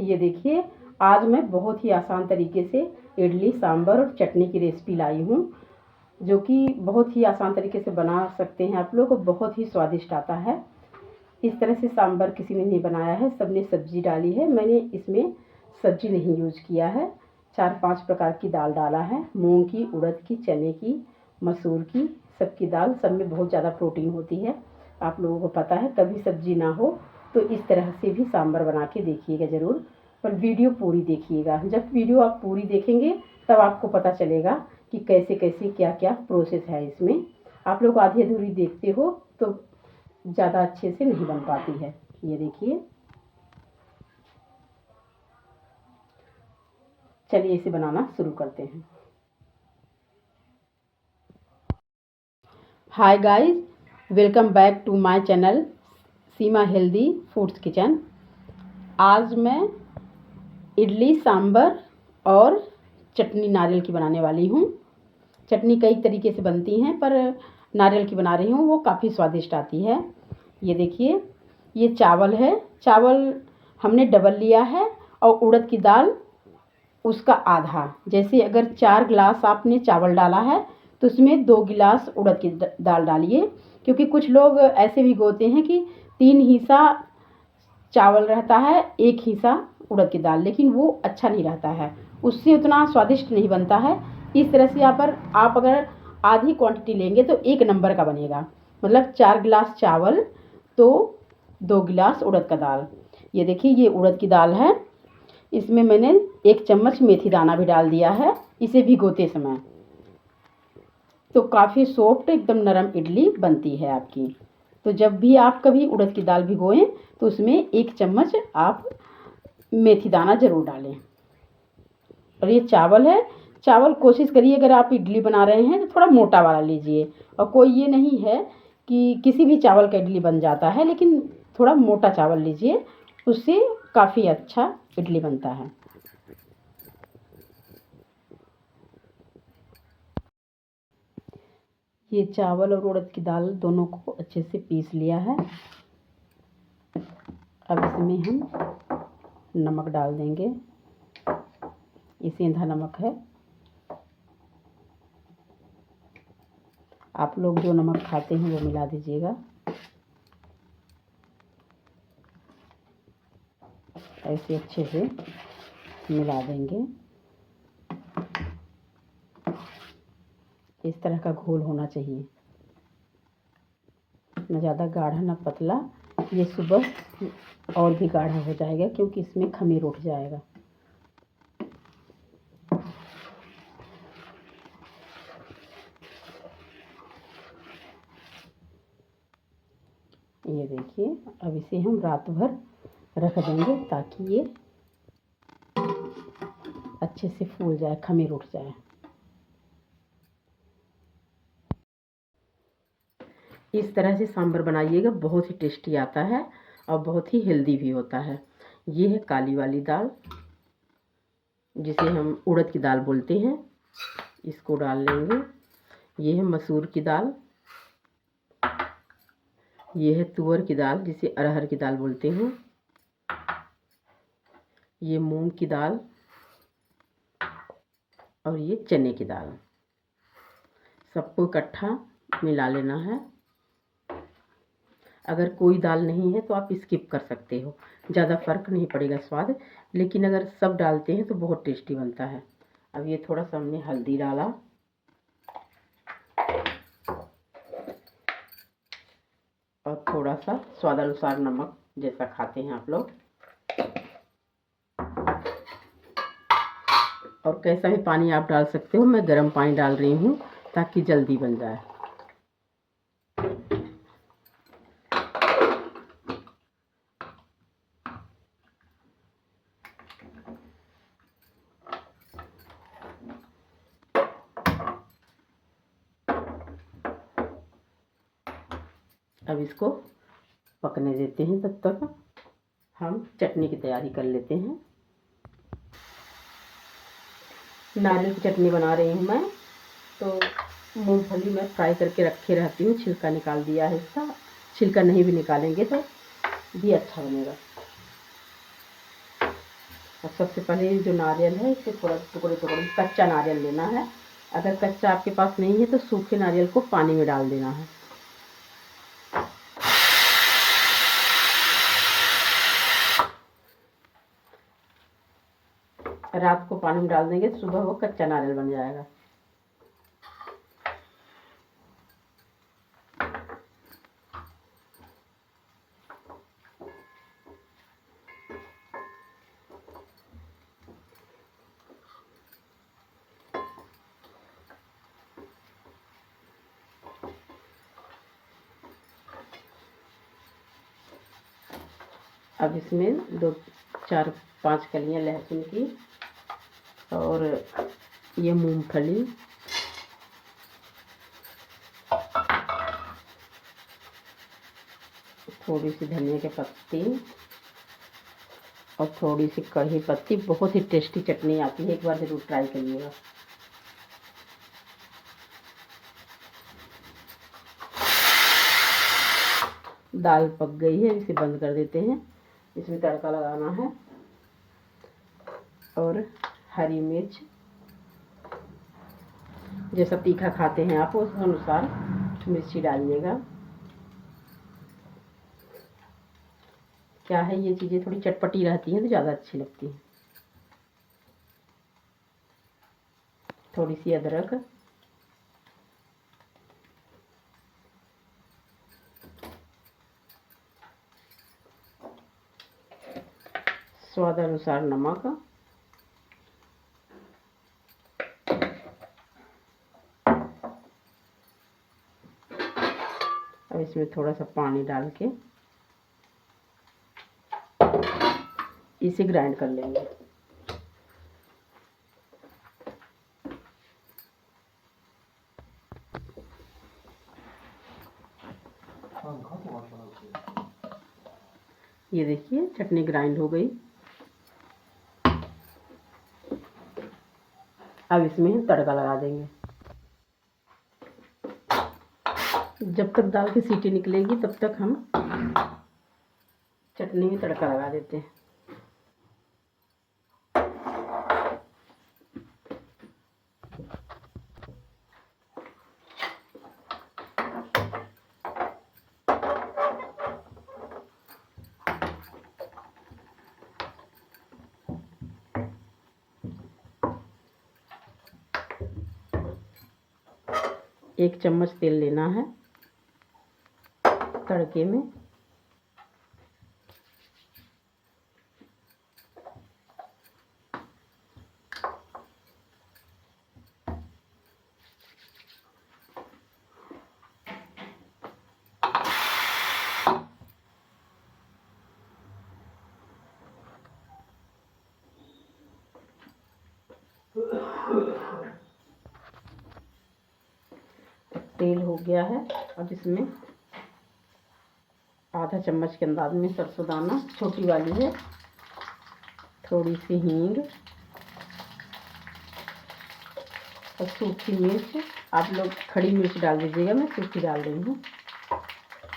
ये देखिए, आज मैं बहुत ही आसान तरीके से इडली सांभर और चटनी की रेसिपी लाई हूँ, जो कि बहुत ही आसान तरीके से बना सकते हैं आप लोग, बहुत ही स्वादिष्ट आता है। इस तरह से सांभर किसी ने नहीं बनाया है, सबने सब्जी डाली है। मैंने इसमें सब्जी नहीं यूज किया है। 4-5 प्रकार की दाल डाला है, मूंग की, उड़द की, चने की, मसूर की, सबकी दाल। सब में बहुत ज़्यादा प्रोटीन होती है, आप लोगों को पता है। कभी सब्जी ना हो तो इस तरह से भी सांभर बना के देखिएगा ज़रूर, पर वीडियो पूरी देखिएगा। जब वीडियो आप पूरी देखेंगे तब आपको पता चलेगा कि कैसे कैसे क्या क्या प्रोसेस है इसमें। आप लोग आधी अधूरी देखते हो तो ज़्यादा अच्छे से नहीं बन पाती है। ये देखिए, चलिए इसे बनाना शुरू करते हैं। Hi guys, welcome back to my channel Seema healthy foods kitchen. आज मैं इडली सांभर और चटनी नारियल की बनाने वाली हूँ। चटनी कई तरीके से बनती हैं, पर नारियल की बना रही हूँ, वो काफ़ी स्वादिष्ट आती है। ये देखिए, ये चावल है। चावल हमने डबल लिया है और उड़द की दाल उसका आधा। जैसे अगर 4 गिलास आपने चावल डाला है तो उसमें 2 गिलास उड़द की दाल डालिए, क्योंकि कुछ लोग ऐसे भी होते हैं कि 3 हिस्सा चावल रहता है, 1 हिस्सा उड़द की दाल, लेकिन वो अच्छा नहीं रहता है, उससे उतना स्वादिष्ट नहीं बनता है। इस तरह से आप अगर आधी क्वांटिटी लेंगे तो 1 नंबर का बनेगा। मतलब 4 गिलास चावल तो 2 गिलास उड़द का दाल। ये देखिए, ये उड़द की दाल है। इसमें मैंने 1 चम्मच मेथी दाना भी डाल दिया है इसे भिगोते समय। तो काफ़ी सॉफ्ट एकदम नरम इडली बनती है आपकी। तो जब भी आप कभी उड़द की दाल भिगोएं तो उसमें 1 चम्मच आप मेथी दाना ज़रूर डालें। और ये चावल है। चावल कोशिश करिए, अगर आप इडली बना रहे हैं तो थोड़ा मोटा वाला लीजिए। और कोई ये नहीं है कि किसी भी चावल का इडली बन जाता है, लेकिन थोड़ा मोटा चावल लीजिए, उससे काफ़ी अच्छा इडली बनता है। ये चावल और उड़द की दाल दोनों को अच्छे से पीस लिया है। अब इसमें हम नमक डाल देंगे। ये सेंधा नमक है, आप लोग जो नमक खाते हैं वो मिला दीजिएगा। ऐसे अच्छे से मिला देंगे। इस तरह का घोल होना चाहिए, न ज़्यादा गाढ़ा न पतला। ये सुबह और भी गाढ़ा हो जाएगा क्योंकि इसमें खमीर उठ जाएगा। ये देखिए, अब इसे हम रात भर रख देंगे ताकि ये अच्छे से फूल जाए, खमीर उठ जाए। इस तरह से सांभर बनाइएगा, बहुत ही टेस्टी आता है और बहुत ही हेल्दी भी होता है। ये है काली वाली दाल, जिसे हम उड़द की दाल बोलते हैं, इसको डाल लेंगे। ये है मसूर की दाल, ये है तुअर की दाल जिसे अरहर की दाल बोलते हैं, ये मूंग की दाल और ये चने की दाल। सबको इकट्ठा मिला लेना है। अगर कोई दाल नहीं है तो आप स्किप कर सकते हो, ज़्यादा फ़र्क नहीं पड़ेगा स्वाद, लेकिन अगर सब डालते हैं तो बहुत टेस्टी बनता है। अब ये थोड़ा सा हमने हल्दी डाला और थोड़ा सा स्वादानुसार नमक, जैसा खाते हैं आप लोग। और कैसा भी पानी आप डाल सकते हो, मैं गर्म पानी डाल रही हूँ ताकि जल्दी बन जाए। अब इसको पकने देते हैं, तब तक हम चटनी की तैयारी कर लेते हैं। नारियल की चटनी बना रही हूँ मैं, तो मूंगफली मैं फ्राई करके रखे रहती हूँ, छिलका निकाल दिया है इसका। छिलका नहीं भी निकालेंगे तो भी अच्छा बनेगा। और सबसे पहले जो नारियल है इसे थोड़ा टुकड़े टुकड़े कच्चा नारियल लेना है। अगर कच्चा आपके पास नहीं है तो सूखे नारियल को पानी में डाल देना है। रात को पानी में डाल देंगे, सुबह वो कच्चा नारियल बन जाएगा। अब इसमें 2-4-5 कलियां लहसुन की और ये मूंगफली, थोड़ी सी धनिया की पत्ती और थोड़ी सी कढ़ी पत्ती। बहुत ही टेस्टी चटनी आती है, एक बार ज़रूर ट्राई करिएगा। दाल पक गई है, इसे बंद कर देते हैं। इसमें तड़का लगाना है और हरी मिर्च, जैसा तीखा खाते हैं आप उस अनुसार मिर्ची डालिएगा। क्या है, ये चीज़ें थोड़ी चटपटी रहती हैं तो ज़्यादा अच्छी लगती हैं। थोड़ी सी अदरक, स्वाद अनुसार नमक, अब इसमें थोड़ा सा पानी डाल के इसे ग्राइंड कर लेंगे। ये देखिए चटनी ग्राइंड हो गई। अब इसमें तड़का लगा देंगे। जब तक दाल की सीटी निकलेगी तब तक हम चटनी में तड़का लगा देते हैं। एक चम्मच तेल लेना है तड़के में। तेल हो गया है। अब इसमें आधा चम्मच के अंदाज में सरसों दाना, छोटी वाली है, थोड़ी सी हींग और सूखी मिर्च। आप लोग खड़ी मिर्च डाल दीजिएगा, मैं सूखी डाल रही हूँ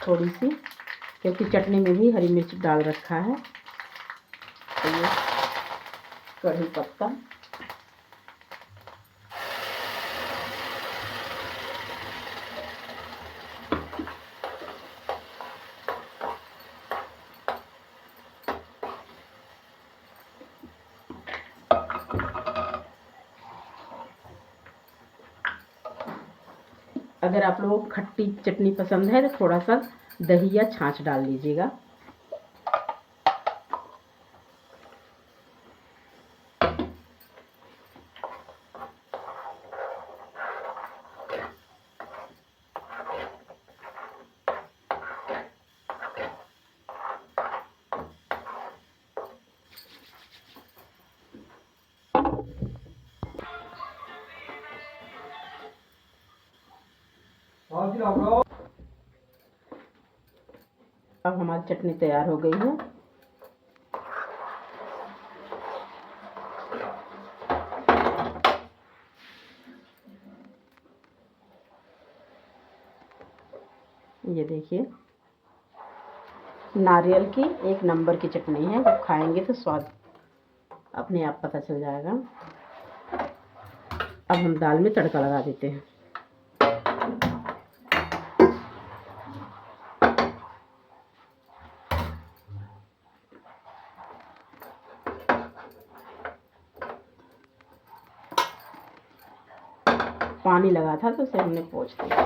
थोड़ी सी, क्योंकि चटनी में भी हरी मिर्च डाल रखा है। तो ये कढ़ी पत्ता, अगर आप लोगों को खट्टी चटनी पसंद है तो थोड़ा सा दही या छाछ डाल लीजिएगा। अब हमारी चटनी तैयार हो गई है। ये देखिए नारियल की एक नंबर की चटनी है, जब खाएंगे तो स्वाद अपने आप पता चल जाएगा। अब हम दाल में तड़का लगा देते हैं। पानी लगा था तो उसे हमने पोंछ दिया।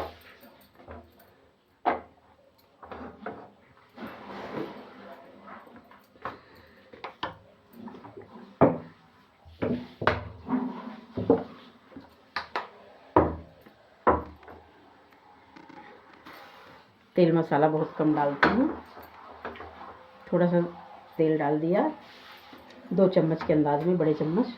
तेल मसाला बहुत कम डालती हूँ, थोड़ा सा तेल डाल दिया, 2 चम्मच के अंदाज में, बड़े चम्मच।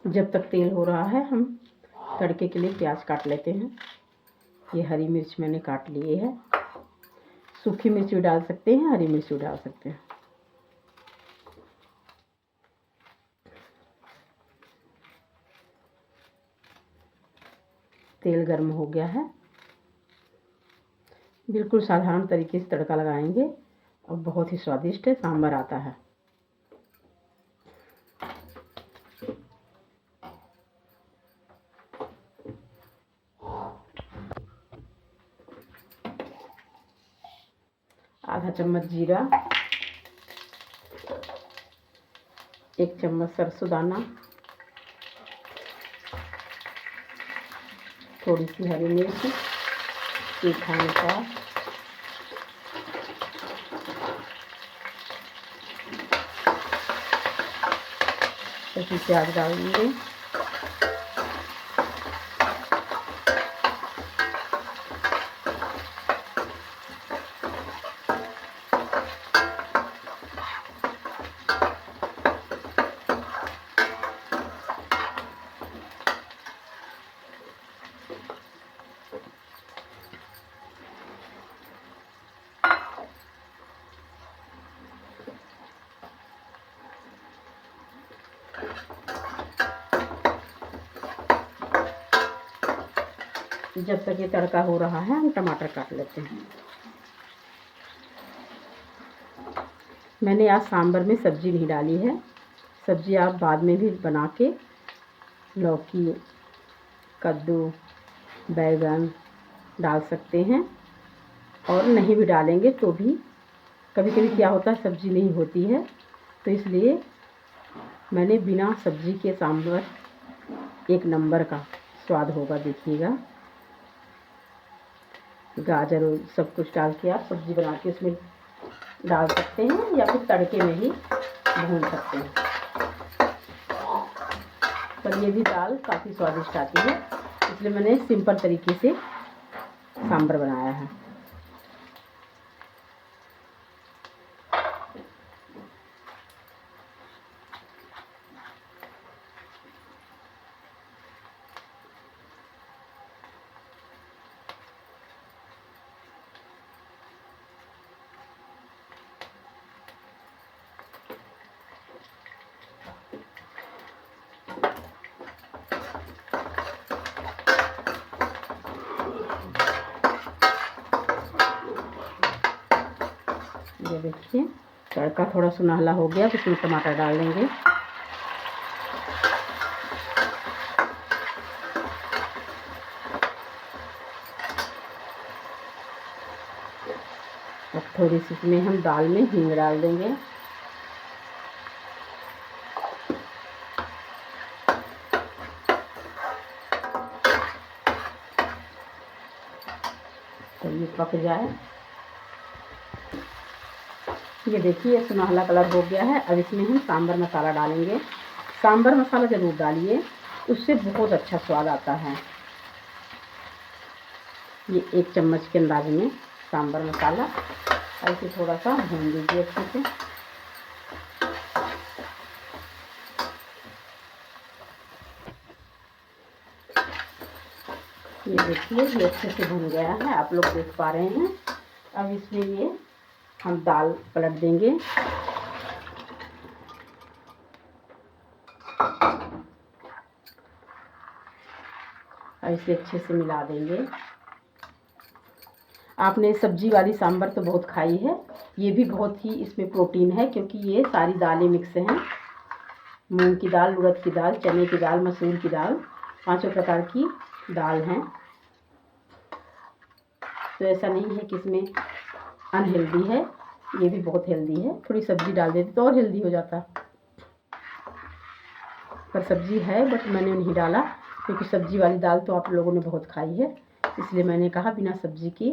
जब तक तेल हो रहा है हम तड़के के लिए प्याज काट लेते हैं। ये हरी मिर्च मैंने काट लिए है, सूखी मिर्च भी डाल सकते हैं, हरी मिर्च भी डाल सकते हैं। तेल गर्म हो गया है, बिल्कुल साधारण तरीके से तड़का लगाएंगे और बहुत ही स्वादिष्ट सांभर आता है। आधा चम्मच जीरा, 1 चम्मच सरसों दाना, थोड़ी सी हरी मिर्च, तीखा अनुसार, कटी प्याज डाल देंगे। जब तक ये तड़का हो रहा है हम टमाटर काट लेते हैं। मैंने आज सांभर में सब्जी नहीं डाली है, सब्जी आप बाद में भी बना के, लौकी, कद्दू, बैगन डाल सकते हैं, और नहीं भी डालेंगे तो भी कभी कभी क्या होता है सब्जी नहीं होती है, तो इसलिए मैंने बिना सब्जी के सांभर एक नंबर का स्वाद होगा, देखिएगा। गाजर और सब कुछ डाल के आप सब्जी बना के उसमें डाल सकते हैं, या फिर तड़के में ही भून सकते हैं। पर ये भी दाल काफ़ी स्वादिष्ट आती है, इसलिए मैंने सिंपल तरीके से सांभर बनाया है। ये देखिए तड़का थोड़ा सुनहला हो गया तो उसमें टमाटर डाल देंगे। अब थोड़ी सी इसमें हम दाल में हींग डाल देंगे। तो ये पक जाए। ये देखिए सुनहला कलर हो गया है। अब इसमें हम सांभर मसाला डालेंगे। सांभर मसाला ज़रूर डालिए, उससे बहुत अच्छा स्वाद आता है। ये 1 चम्मच के अंदाज में सांभर मसाला, ऐसे थोड़ा सा भून दीजिए अच्छे से। ये देखिए ये अच्छे से भून गया है, आप लोग देख पा रहे हैं। अब इसमें ये हम दाल पलट देंगे। ऐसे अच्छे से मिला देंगे। आपने सब्जी वाली सांभर तो बहुत खाई है, ये भी बहुत ही इसमें प्रोटीन है क्योंकि ये सारी दालें मिक्स हैं। मूंग की दाल, उड़द की दाल, चने की दाल, मसूर की दाल, 5 प्रकार की दाल हैं। तो ऐसा नहीं है कि इसमें अनहेल्दी है, ये भी बहुत हेल्दी है। थोड़ी सब्जी डाल देती तो और हेल्दी हो जाता, पर सब्जी है बट मैंने नहीं डाला क्योंकि सब्जी वाली दाल तो आप लोगों ने बहुत खाई है, इसलिए मैंने कहा बिना सब्जी की।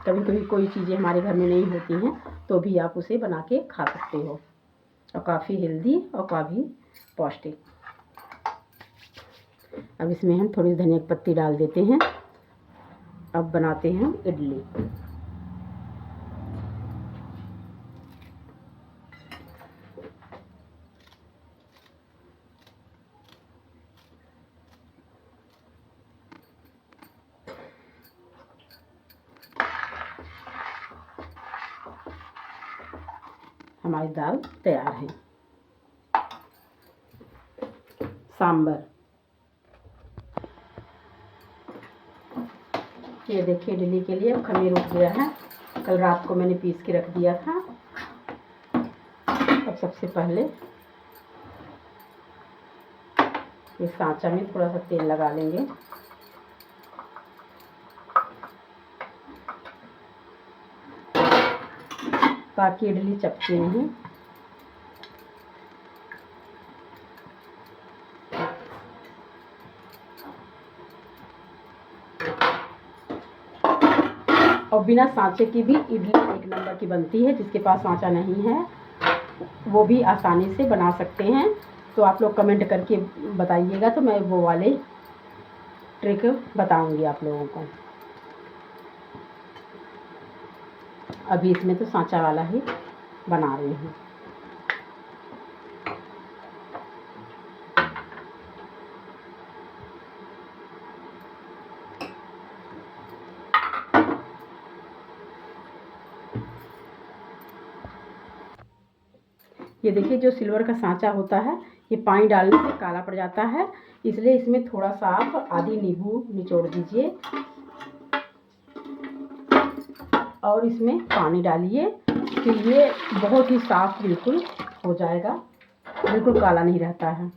कभी कभी कोई चीज़ें हमारे घर में नहीं होती हैं तो भी आप उसे बना के खा सकते हो, और काफ़ी हेल्दी और काफ़ी पौष्टिक। अब इसमें हम थोड़ी धनिया की पत्ती डाल देते हैं। अब बनाते हैं इडली। हमारी दाल तैयार है। सांबर, ये देखिए इडली के लिए अब खमीर उठ गया है। कल रात को मैंने पीस के रख दिया था। अब सबसे पहले ये सांचा में थोड़ा सा तेल लगा लेंगे। ताकि इडली चपके नहीं। और बिना सांचे की भी इडली एक नंबर की बनती है। जिसके पास सांचा नहीं है वो भी आसानी से बना सकते हैं। तो आप लोग कमेंट करके बताइएगा तो मैं वो वाले ट्रिक बताऊंगी आप लोगों को। अभी इसमें तो सांचा वाला ही बना रही हूँ। ये देखिए जो सिल्वर का सांचा होता है ये पानी डालने से काला पड़ जाता है, इसलिए इसमें थोड़ा सा आप आधी नींबू निचोड़ दीजिए और इसमें पानी डालिए, फिर ये बहुत ही साफ बिल्कुल हो जाएगा, बिल्कुल काला नहीं रहता है।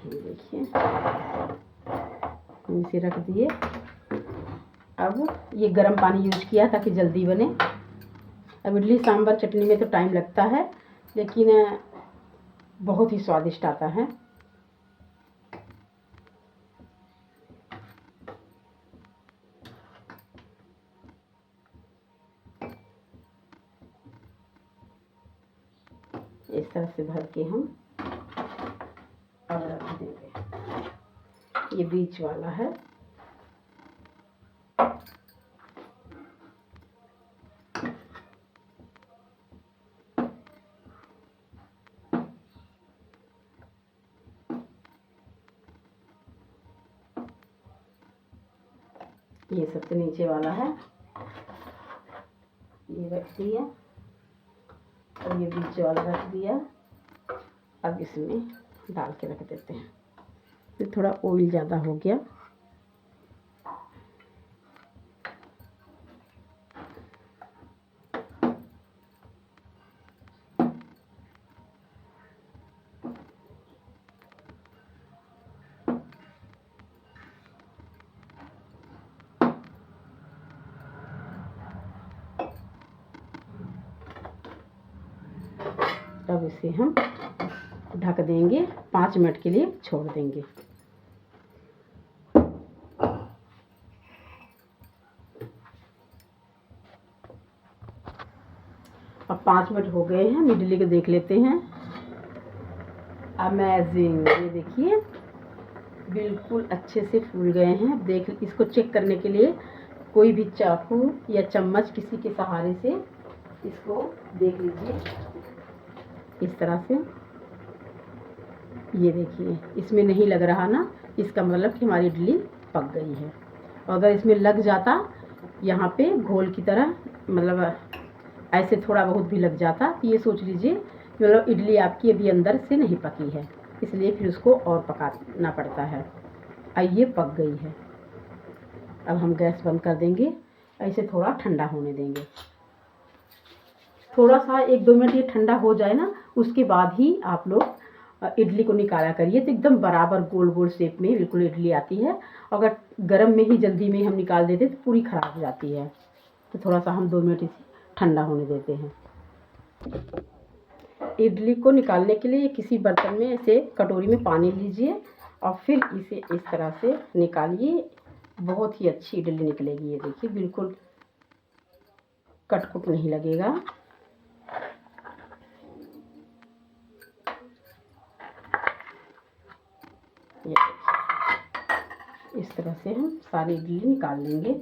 देखिए इसे रख दिए। अब ये गर्म पानी यूज किया ताकि जल्दी बने। अब इडली सांभर चटनी में तो टाइम लगता है लेकिन बहुत ही स्वादिष्ट आता है। इस तरह से भर के हम और रख देंगे। ये बीच वाला है। ये सबसे नीचे वाला है, ये रख दिया और ये बीच वाला रख दिया। अब इसमें डाल के रख देते हैं। फिर थोड़ा ऑयल ज़्यादा हो गया। अब इसे हम ढक देंगे, 5 मिनट के लिए छोड़ देंगे। अब 5 मिनट हो गए हैं, इडली को देख लेते हैं। अमेजिंग, ये देखिए बिल्कुल अच्छे से फूल गए हैं। देख, इसको चेक करने के लिए कोई भी चाकू या चम्मच किसी के सहारे से इसको देख लीजिए इस तरह से। ये देखिए इसमें नहीं लग रहा ना, इसका मतलब कि हमारी इडली पक गई है। और अगर इसमें लग जाता यहाँ पे घोल की तरह, मतलब ऐसे थोड़ा बहुत भी लग जाता तो ये सोच लीजिए मतलब इडली आपकी अभी अंदर से नहीं पकी है, इसलिए फिर उसको और पकाना पड़ता है। अब ये पक गई है। अब हम गैस बंद कर देंगे, ऐसे थोड़ा ठंडा होने देंगे। थोड़ा सा 1-2 मिनट ये ठंडा हो जाए ना, उसके बाद ही आप लोग इडली को निकाला करिए, तो एकदम बराबर गोल गोल शेप में बिल्कुल इडली आती है। अगर गरम में ही जल्दी में हम निकाल देते तो पूरी ख़राब हो जाती है। तो थोड़ा सा हम 2 मिनट इसे ठंडा होने देते हैं। इडली को निकालने के लिए किसी बर्तन में ऐसे कटोरी में पानी लीजिए और फिर इसे इस तरह से निकालिए। बहुत ही अच्छी इडली निकलेगी। ये देखिए बिल्कुल कटकुट नहीं लगेगा। ये इस तरह से हम सारी इडली निकाल लेंगे।